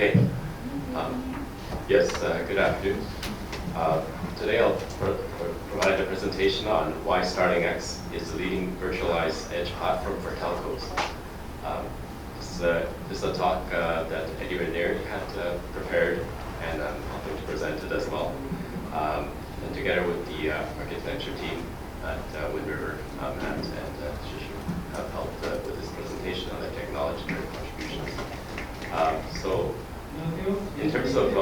Okay. Yes, good afternoon. Today I'll provide a presentation on why StarlingX is the leading virtualized edge platform for telcos. This is a talk that Eddie Ranieri had prepared, and I'm helping to present it as well. And together with the architecture team at Wind River, Matt and Shishu have helped with this presentation on the technology and contributions. So in terms of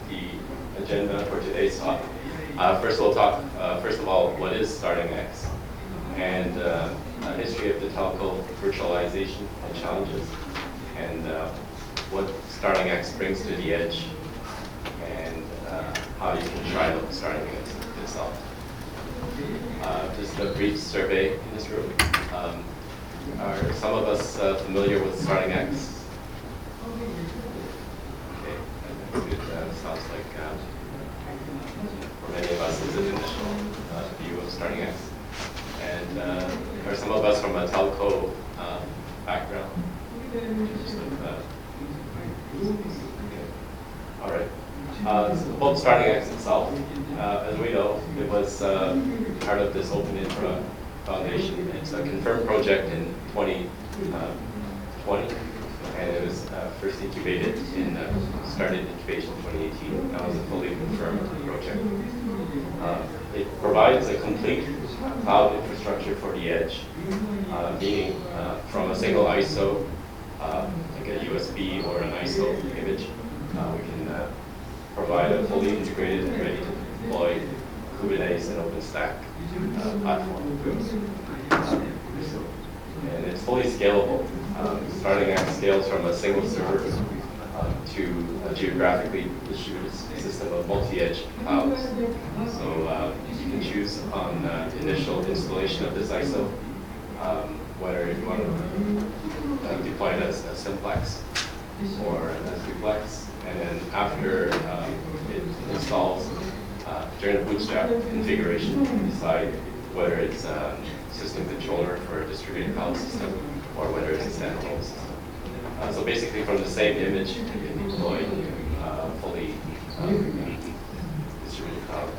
the agenda for today's talk, first we'll talk, first of all, what is StarlingX, and a history of the telco virtualization and challenges, and what StarlingX brings to the edge, and how you can try out StarlingX itself. Just a brief survey in this room. Are some of us familiar with StarlingX? Okay, that's good. Sounds like for many of us it's an initial view of StarlingX. And are some of us from a telco background? All right. About StarlingX itself, as we know, it was part of this Open Infra Foundation. It's a confirmed project in 2020, and it was first incubated started incubation in 2018. That was a fully confirmed project. It provides a complete cloud infrastructure for the edge, meaning from a single ISO, like a USB or an ISO image, we can provide a fully integrated and ready to deploy Kubernetes and OpenStack platform. And it's fully scalable. StarlingX scales from a single server to a geographically distributed system of multi-edge clouds. So you can choose on initial installation of this ISO, whether you want to deploy it as a simplex or as duplex. And then after it installs, during the bootstrap configuration, you decide whether it's a system controller for a distributed cloud system or whether it's a standalone system. So basically from the same image, you can deploy fully distributed cloud.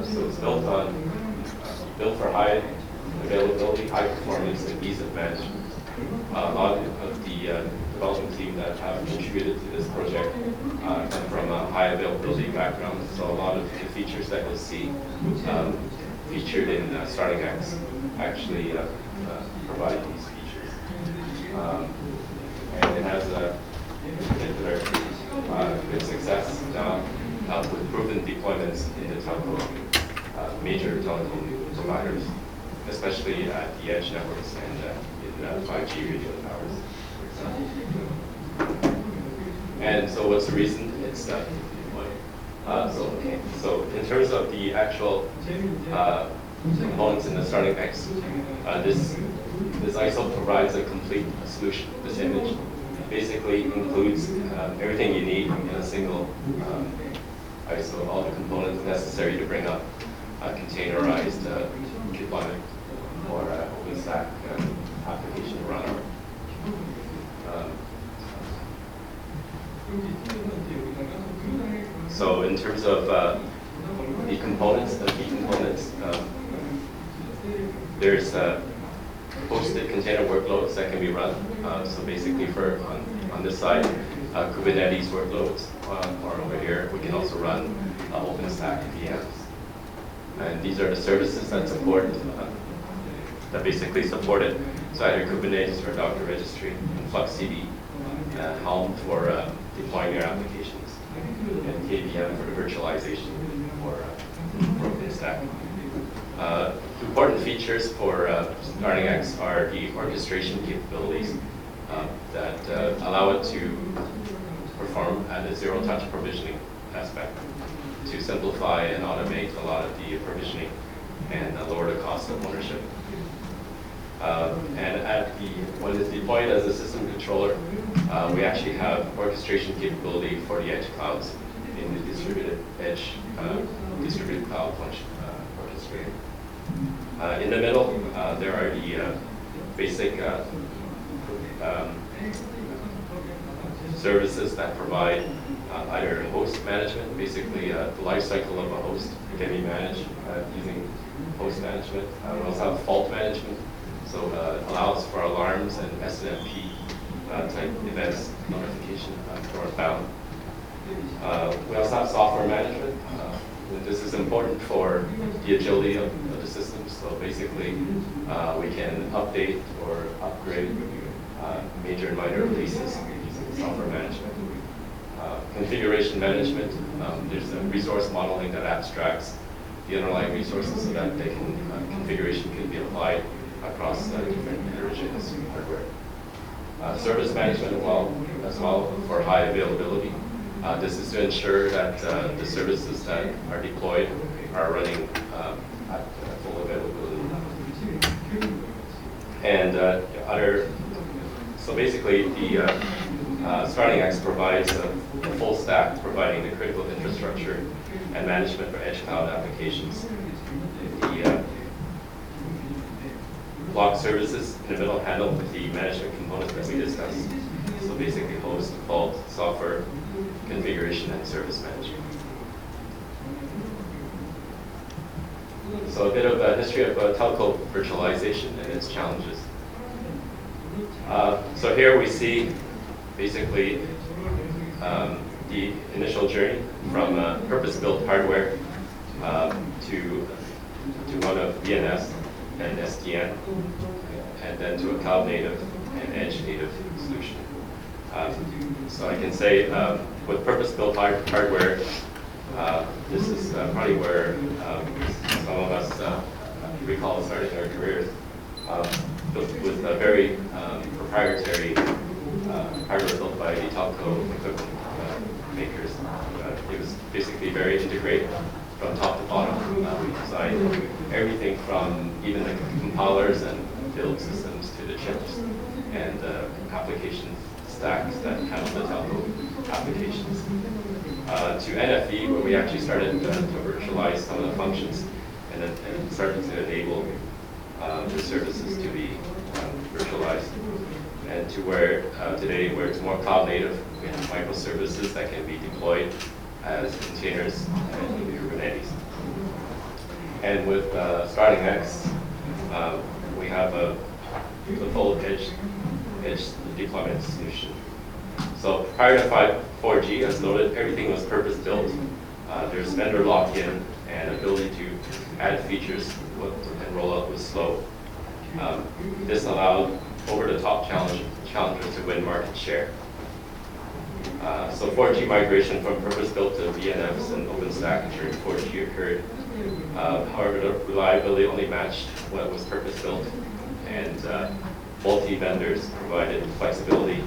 So it's built for high availability, high performance, and ease of management. A lot of the development team that have contributed to this project come from a high availability background. So a lot of the features that you'll see featured in StarlingX actually provide these features. And it has a particular good success now with proven deployments in the telco, major telecom providers, especially at the edge networks and in 5G radio towers, for example. And so what's the reason it's deployed? So in terms of the actual components in the StarlingX, this ISO provides a complete solution. This image basically includes everything you need in a single ISO, all the components necessary to bring up a containerized deployment or OpenStack application to run on. So in terms of the components, the key components, there's hosted container workloads that can be run. So basically on this side, Kubernetes workloads, or over here, we can also run OpenStack VMs. And these are the services that support, that basically support it. So either Kubernetes for Docker registry, FluxCD, Helm for deploying your applications, and KVM for the virtualization for OpenStack. Important features for StarlingX are the orchestration capabilities that allow it to perform at a zero-touch provisioning aspect to simplify and automate a lot of the provisioning and lower the cost of ownership. And when it's deployed as a system controller, we actually have orchestration capability for the edge clouds in the distributed edge, distributed cloud function orchestrator. In the middle, there are the basic services that provide either host management, basically the life cycle of a host can be managed using host management. We also have fault management, so it allows for alarms and SNMP type events, notification for bound. We also have software management. This is important for the agility of the system. So basically, we can update or upgrade major and minor releases using software management. Configuration management, there's a resource modeling that abstracts the underlying resources so that configuration can be applied across different iterations of hardware. Service management as well for high availability. This is to ensure that the services that are deployed are running at full availability. And so basically the StarlingX provides a full stack providing the critical infrastructure and management for edge cloud applications. The block services in the middle handle with the management components that we discussed. So basically host, fault, software, configuration, and service management. So a bit of a history of telco virtualization and its challenges. So here we see basically the initial journey from purpose-built hardware to one of VNS and SDN, and then to a cloud-native and edge-native solution. So I can say with purpose-built hardware, this is probably where some of us recall starting our careers with a very proprietary hardware built by the telco equipment makers. It was basically very integrated from top to bottom. We designed everything from even the compilers and build systems to the chips and application stacks that handle the telco applications. To NFV, where we actually started to virtualize some of the functions and started to enable the services to be virtualized. And to where today, where it's more cloud native, we have microservices that can be deployed as containers in Kubernetes. And with StarlingX, we have the full edge deployment solution. So prior to 4G, as noted, everything was purpose-built. There's vendor lock-in and ability to add features and rollout was slow. This allowed over-the-top challengers to win market share. So 4G migration from purpose-built to VNFs and OpenStack during 4G occurred. However, the reliability only matched what was purpose-built, and multi-vendors provided flexibility,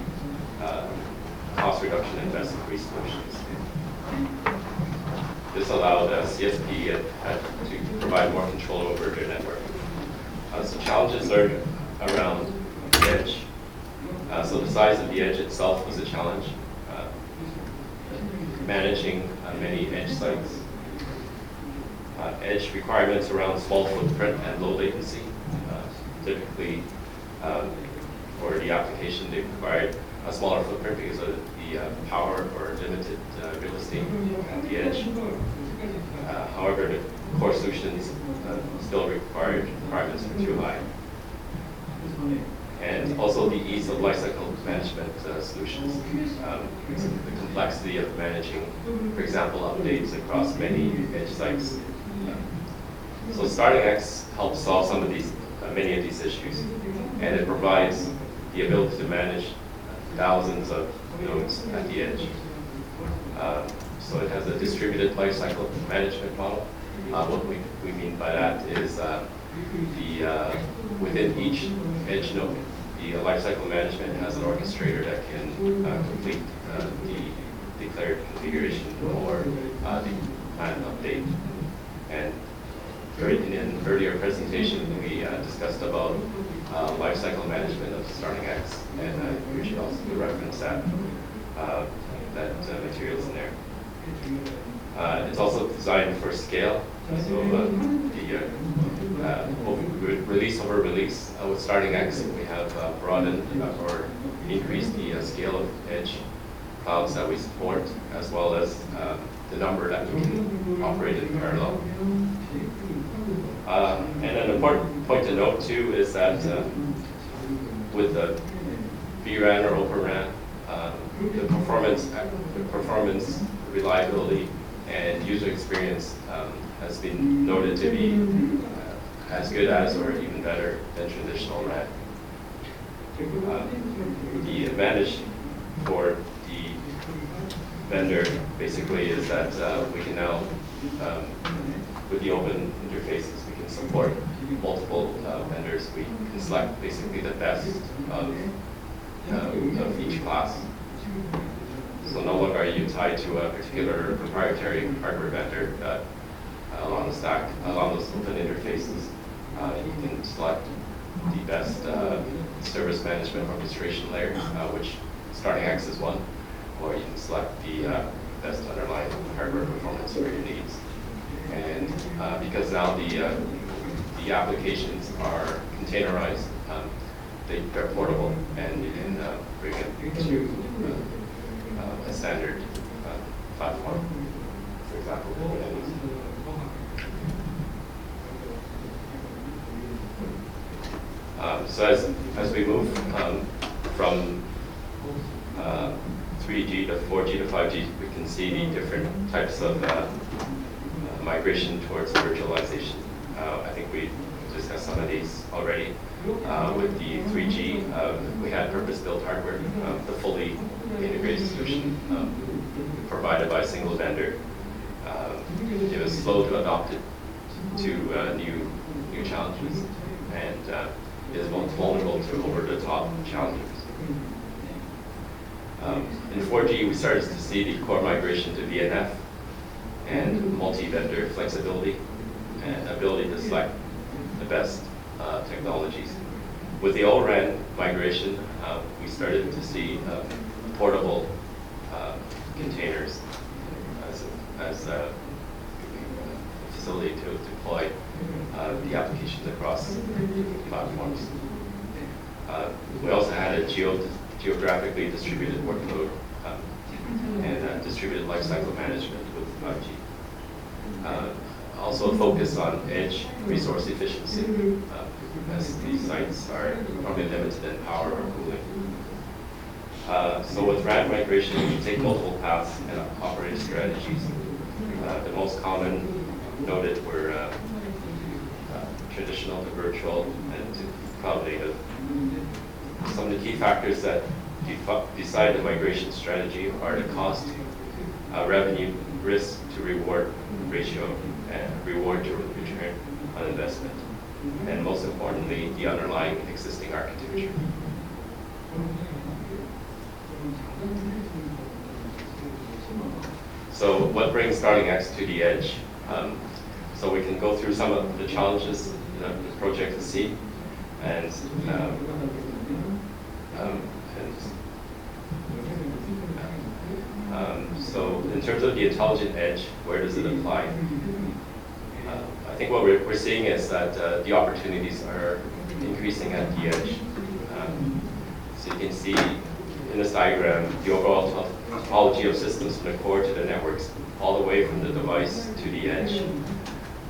cost reduction, and best-of-breed solutions. This allowed CSP to provide more control over their network. So challenges are around the edge. So the size of the edge itself was a challenge. Managing many edge sites. Edge requirements around small footprint and low latency. Typically, for the application, they required a smaller footprint because of the power or limited real estate at the edge. However, the core solutions still required requirements were too high. And also the ease of lifecycle management solutions. The complexity of managing, for example, updates across many edge sites. So StarlingX helps solve many of these issues, and it provides the ability to manage thousands of nodes at the edge. So it has a distributed lifecycle management model. What we mean by that is within each edge node, the lifecycle management has an orchestrator that can complete the declared configuration or the planned update. And in an earlier presentation, we discussed about lifecycle management of StarlingX, and we should also reference that materials in there. It's also designed for scale. So the release over release with StarlingX, we have broadened or increased the scale of edge clouds that we support, as well as the number that we can operate in parallel. And an important point to note too is that with the vRAN or Open RAN, the performance, reliability, and user experience has been noted to be as good as or even better than traditional RAN. The advantage for the vendor basically is that we can now, with the open interfaces, we can support multiple vendors. We can select basically the best of each class. So no longer are you tied to a particular proprietary hardware vendor that along the stack, along those open interfaces, you can select the best service management orchestration layer, which StarlingX is one, or you can select the best underlying hardware performance for your needs. And because now the applications are containerized, they're portable, and you can bring it to a standard platform, for example, Kubernetes. So as we move from 3G to 4G to 5G, we can see the different types of migration towards virtualization. I think we discussed some of these already. With the 3G, we had purpose-built hardware, the fully integrated solution provided by a single vendor. It was slow to adopt it to new challenges, and is most vulnerable to over-the-top challenges. In 4G, we started to see the core migration to VNF and multi-vendor flexibility and ability to select the best technologies. With the O-RAN migration, we started to see portable containers as a facility to deploy the applications across platforms. We also had a geographically distributed workload and distributed lifecycle management with 5G. Also a focus on edge resource efficiency, as these sites are probably limited in power or cooling. So with RAN migration, we take multiple paths and operating strategies. The most common noted were traditional to virtual and to cloud native. Some of the key factors that decide the migration strategy are the cost, revenue, risk to reward ratio, and reward to return on investment, and most importantly, the underlying existing architecture. So what brings StarlingX to the edge? So we can go through some of the challenges that the project has seen, and so in terms of the intelligent edge, where does it apply? I think what we're seeing is that the opportunities are increasing at the edge. So you can see in this diagram the overall topology of systems from the core to the networks, all the way from the device to the edge.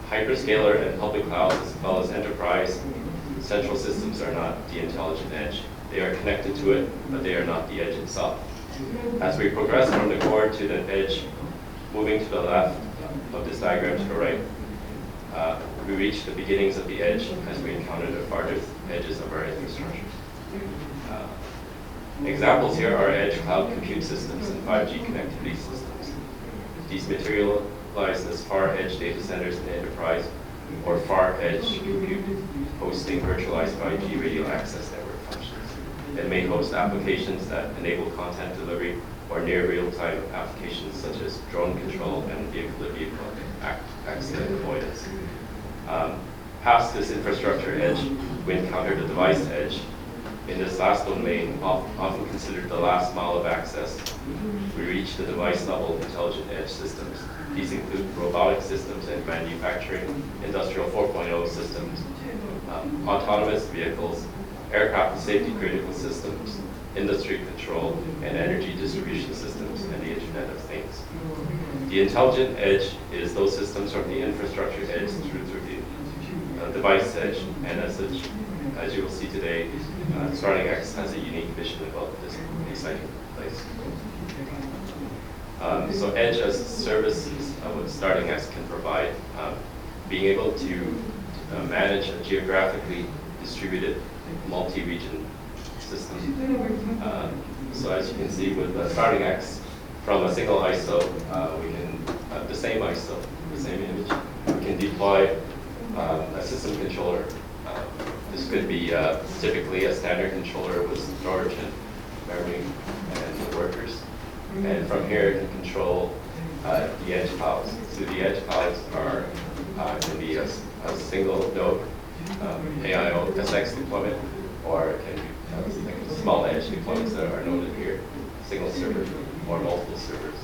Hyperscaler and public clouds, as well as enterprise central systems, are not the intelligent edge. They are connected to it, but they are not the edge itself. As we progress from the core to the edge, moving to the left of this diagram to the right, we reach the beginnings of the edge as we encounter the farthest edges of our infrastructure. Examples here are edge cloud compute systems and 5G connectivity systems. These materialize as far edge data centers in the enterprise, or far edge compute hosting virtualized 5G radio access network functions. It may host applications that enable content delivery or near real-time applications such as drone control and vehicle-to-vehicle accident avoidance. Past this infrastructure edge, we encounter the device edge. In this last domain, often considered the last mile of access, we reach the device-level intelligent edge systems. These include robotic systems and manufacturing, industrial 4.0 systems, autonomous vehicles, aircraft safety critical systems, industry control, and energy distribution systems, and the Internet of Things. The intelligent edge is those systems from the infrastructure edge through to the device edge, and as such, as you will see today, StarlingX has a unique vision about this exciting place. So edge as services, what StarlingX can provide, being able to manage a geographically distributed multi-region system. So as you can see with StarlingX, from a single ISO, we can, the same ISO, the same image, we can deploy a system controller. This could be typically a standard controller with storage and memory and workers. And from here, it can control the edge clouds. So the edge clouds are can be a single node AIO SX deployment, or it can be like small edge deployments that are noted here, single server or multiple servers.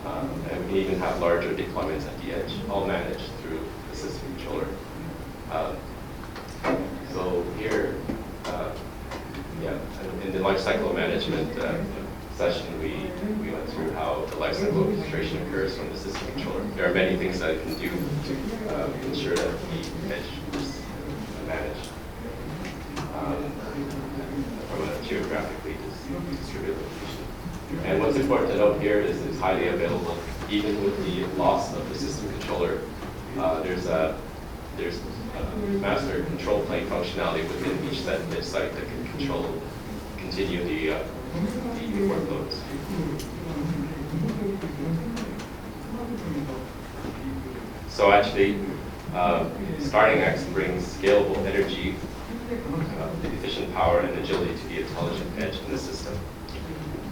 And we can even have larger deployments at the edge, all managed through the system controller. So here, in the lifecycle management session, we went through how the lifecycle orchestration occurs from the system controller. There are many things that it can do to ensure that the edge is managed from a geographically distributed location. And what's important to note here is it's highly available. Even with the loss of the system controller, there's master control plane functionality within each edge site that can continue the workloads. So actually, StarlingX brings scalable energy, efficient power, and agility to the intelligent edge in the system.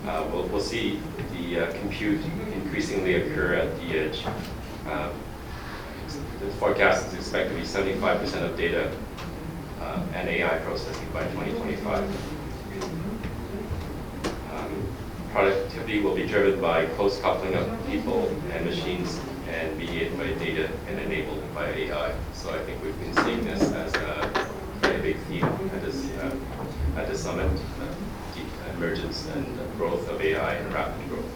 We'll see the compute increasingly occur at the edge. The forecast is expected to be 75% of data and AI processing by 2025. Productivity will be driven by close coupling of people and machines and mediated by data and enabled by AI. So I think we've been seeing this as quite a big theme at this summit, the emergence and growth of AI and rapid growth.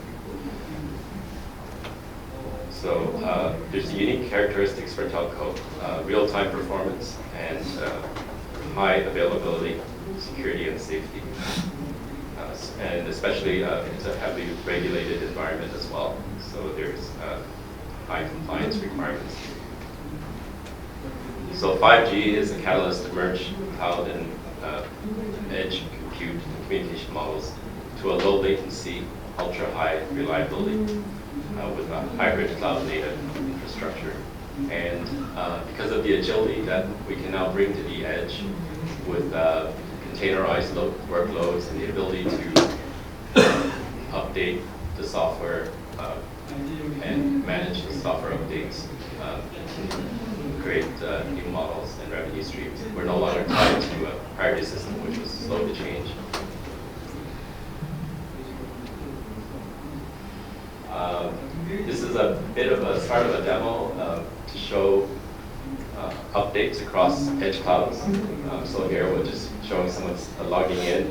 So there's unique characteristics for telco, real-time performance and high availability, security and safety. And especially it's a heavily regulated environment as well. So there's high compliance requirements. So 5G is a catalyst to merge cloud and edge compute and communication models to a low latency, ultra high reliability with a hybrid cloud native infrastructure. And because of the agility that we can now bring to the edge with containerized workloads and the ability to update the software and manage the software updates, create new models and revenue streams. We're no longer tied to a priority system, which was slow to change. This is a bit of a start of a demo to show updates across edge clouds. So here we're just showing someone's logging in.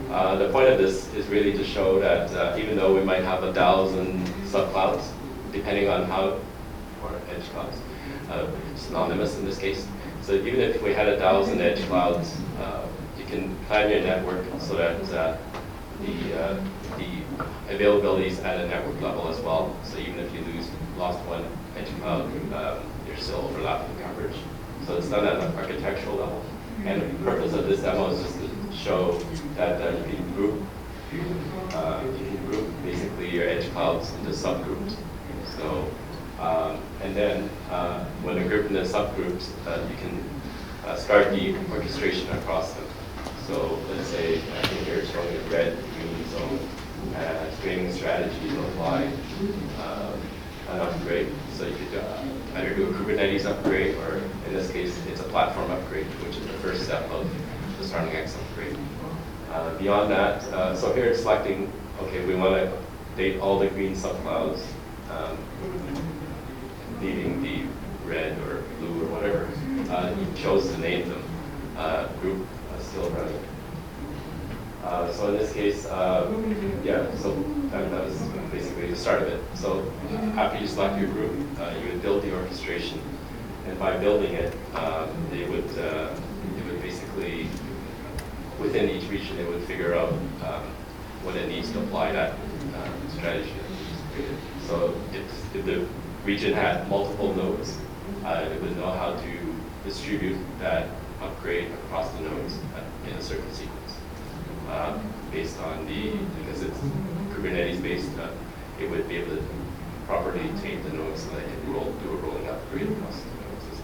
The point of this is really to show that even though we might have 1,000 subclouds, depending on how, or edge clouds, synonymous in this case. So even if we had 1,000 edge clouds, you can plan your network so that the availability is at a network level as well. So even if you lost one edge cloud, you're still overlapping coverage. So it's done at an architectural level. And the purpose of this demo is just to show that you can group basically your edge clouds into subgroups. So and then when you group into subgroups, you can start the orchestration across them. So let's say I think here it's showing a red, green zone. Streaming strategy to apply an upgrade. So you could either do a Kubernetes upgrade, or in this case, it's a platform upgrade, which is the first step of the StarlingX upgrade. Beyond that, so here it's selecting, okay, we want to update all the green subclouds, leaving the red or blue or whatever. You chose to name them. Group still running. So in this case, yeah, so that was basically the start of it. So after you select your group, you would build the orchestration, and by building it, it would basically, within each region, it would figure out what it needs to apply that strategy that was created. So if the region had multiple nodes, it would know how to distribute that upgrade across the nodes in a certain sequence. Based on because it's Kubernetes based, it would be able to properly take the nodes so that it can do a rolling upgrade across the nodes as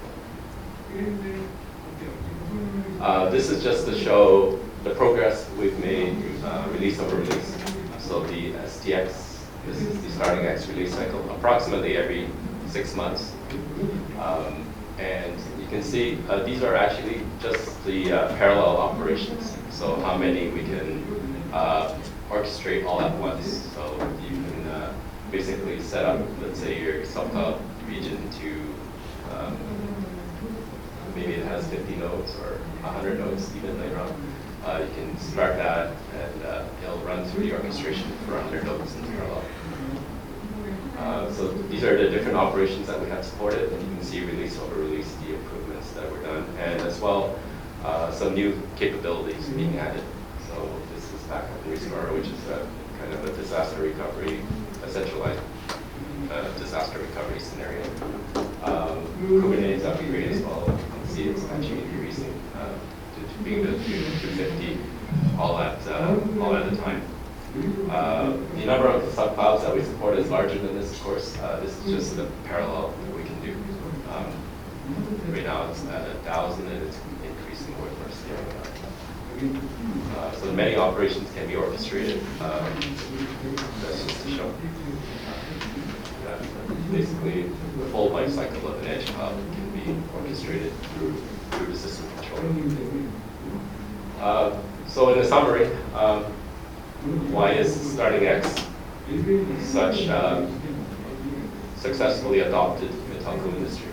well. This is just to show the progress we've made release over release. So the STX, this is the StarlingX release cycle, approximately every 6 months. And you can see these are actually just the parallel operations. So how many we can orchestrate all at once. So you can basically set up, let's say, your subcloud region to maybe it has 50 nodes or 100 nodes even later on. You can start that, and it'll run through the orchestration for 100 nodes in parallel. So these are the different operations that we have supported, and you can see release over release the improvements that were done, and as well some new capabilities being added. So this is backup and restore, which is kind of a disaster recovery, a centralized disaster recovery scenario. Kubernetes upgrade as well. You can see it's actually increasing to being the 250 all at a time. The number of subclouds that we support is larger than this, of course. This is just the parallel that we can do. Right now it's at 1,000, and it's increasing more and more scaling up. So many operations can be orchestrated. That's just to show. Basically, the full life cycle of an edge cloud can be orchestrated through the system control. So in a summary, why is StarlingX such successfully adopted in the telco industry?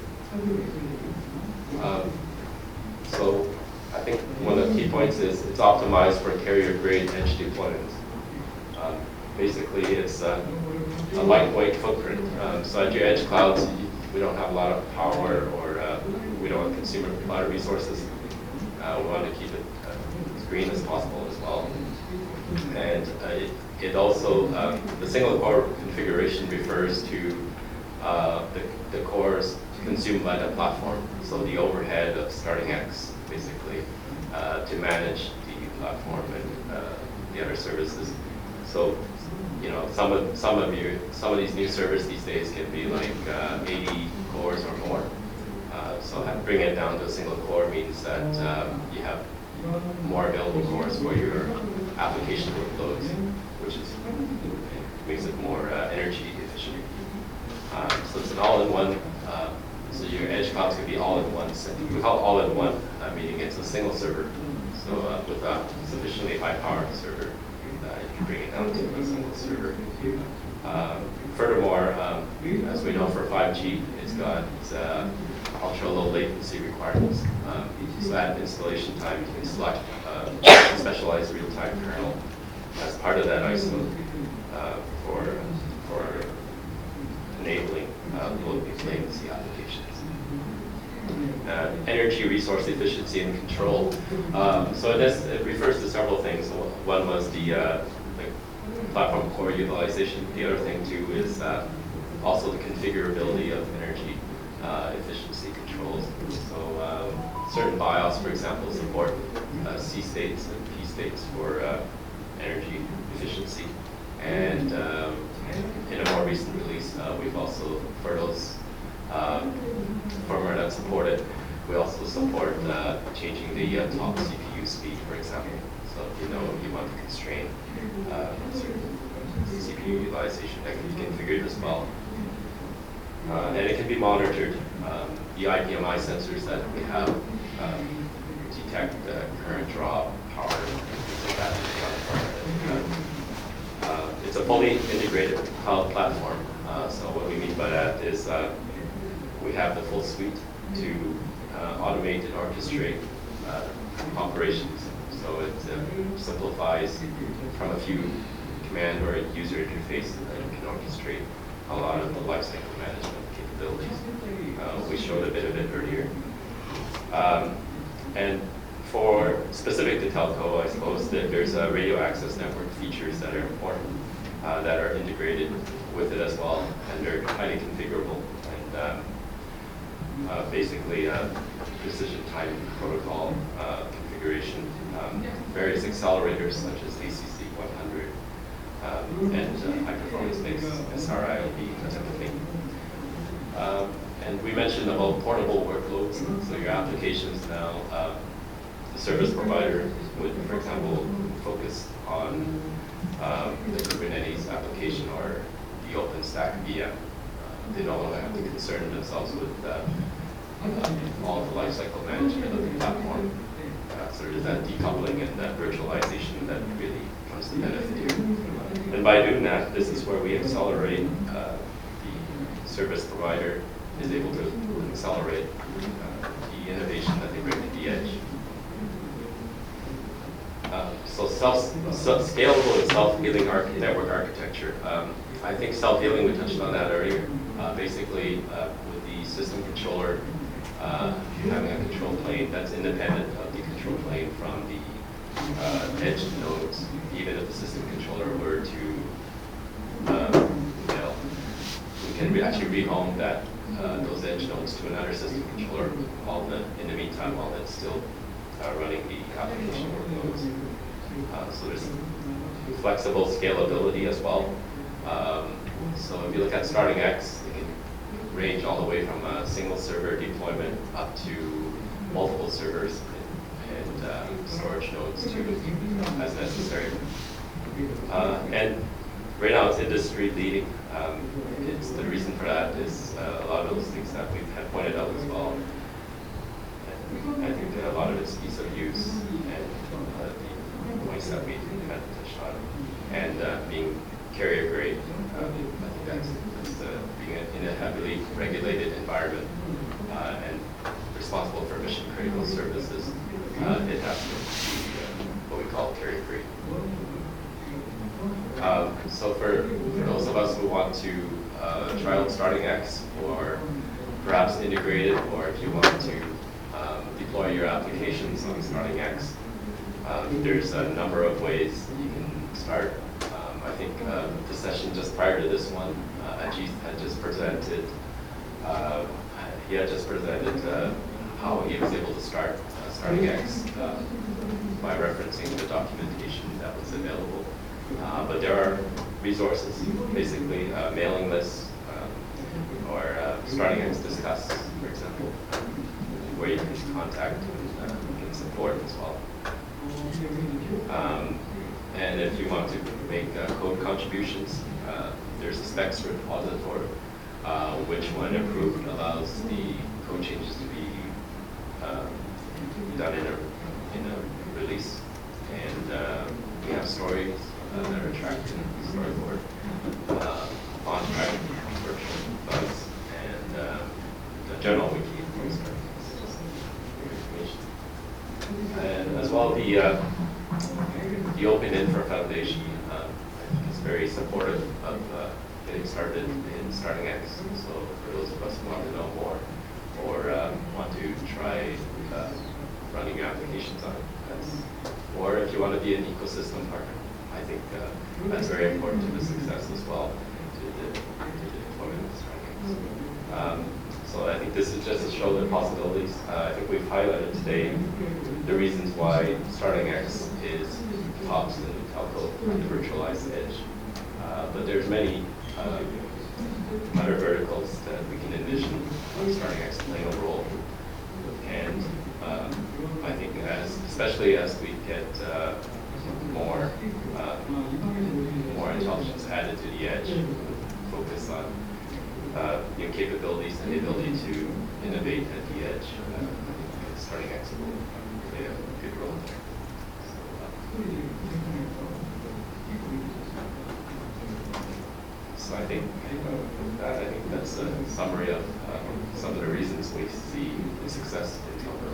So I think one of the key points is it's optimized for carrier-grade edge deployments. Basically, it's a lightweight footprint. So at your edge clouds, we don't have a lot of power, or we don't want to consume a lot of resources. We want to keep it as green as possible as well. And it also, the single core configuration refers to the cores consumed by the platform. So the overhead of StarlingX, basically, to manage the platform and the other services. So, you know, some of these new servers these days can be like 80 cores or more. So bring it down to a single core means that you have more available cores for your application workloads, which makes it more energy efficient. So it's an all-in-one. So your edge clouds can be all-in-one. We call it all-in-one, meaning it's a single server. So with a sufficiently high-powered server, you can bring it down to a single server. Furthermore, as we know for 5G, it's got ultra-low latency requirements. So at installation time, you can select a specialized real-time kernel as part of that ISO for enabling low latency applications. Energy resource efficiency and control. So this, it refers to several things. One was the platform core utilization. The other thing too is also the configurability of energy efficiency controls. So certain BIOS, for example, support C states and P states for energy efficiency. And in a more recent release, we've also, for those firmware that support it, we also support changing the top CPU speed, for example. So if you know you want to constrain certain CPU utilization, that can be configured as well. And it can be monitored. The IPMI sensors that we have detect current draw, power, things like that. It's a fully integrated cloud platform. So what we mean by that is we have the full suite to automate and orchestrate operations. So So it simplifies from a few command or user interface that you can orchestrate a lot of the lifecycle management capabilities. We showed a bit of it earlier. And for specific to telco, I suppose that there's radio access network features that are important, that are integrated with it as well, and they're highly configurable. And basically, precision time protocol configuration, various accelerators such as ACC 100, and high performance mix, SRILB, that type of thing. And we mentioned about portable workloads. So your applications now, the service provider would, for example, focus on the Kubernetes application or the OpenStack VM. They don't have to concern themselves with all the lifecycle management of the platform. So there's that decoupling and that virtualization that really comes to benefit here. And by doing that, this is where we accelerate. The service provider is able to accelerate the innovation that they bring to the edge. So scalable and self-healing network architecture. I think self-healing, we touched on that earlier. Basically, with the system controller, having a control plane that's independent of the control plane from the edge nodes, even if the system controller were to, we can actually rehome that those edge nodes to another system controller in the meantime while it's still running the application workloads. So there's flexible scalability as well. So if you look at StarlingX, it can range all the way from a single server deployment up to multiple servers and storage nodes too, as necessary. And right now it's industry leading. It's the reason for that is a lot of those things that we've had pointed out as well. And I think that a lot of it's ease of use and the points that we had touched on, and being carrier grade. I think that's being in a heavily regulated environment and responsible for mission critical services. It has to be what we call carrier grade. So for those of us who want to try out StarlingX, or perhaps integrate it, or if you want to deploy your applications on StarlingX, there's a number of ways you can start. I think the session just prior to this one, Ajit had just presented. He had just presented how he was able to start StarlingX by referencing the documentation that was available. But there are resources, basically mailing lists, or StarlingX Discuss, for example, where you can contact and support as well. And if you want to make code contributions, there's a specs repository, which when approved allows the code changes to be done in a release. And we have stories that are tracked in the storyboard, on-track virtual bugs, and the general wiki information. And as well, the Open Infra Foundation I think is very supportive of getting started in StarlingX. So for those of us who want to know more or want to try running your applications on it, or if you want to be an ecosystem partner, I think that's very important to the success as well, to the deployment of StarlingX. So I think this is just to show the possibilities. I think we've highlighted today the reasons why StarlingX is tops in the telco and the virtualized edge. But there's many other verticals that we can envision StarlingX playing a role. And I think especially as we get more intelligence added to the edge, focus on new capabilities and the ability to innovate at the edge, StarlingX will play a good role there. So I think with that, I think that's a summary of some of the reasons we see the success in telco.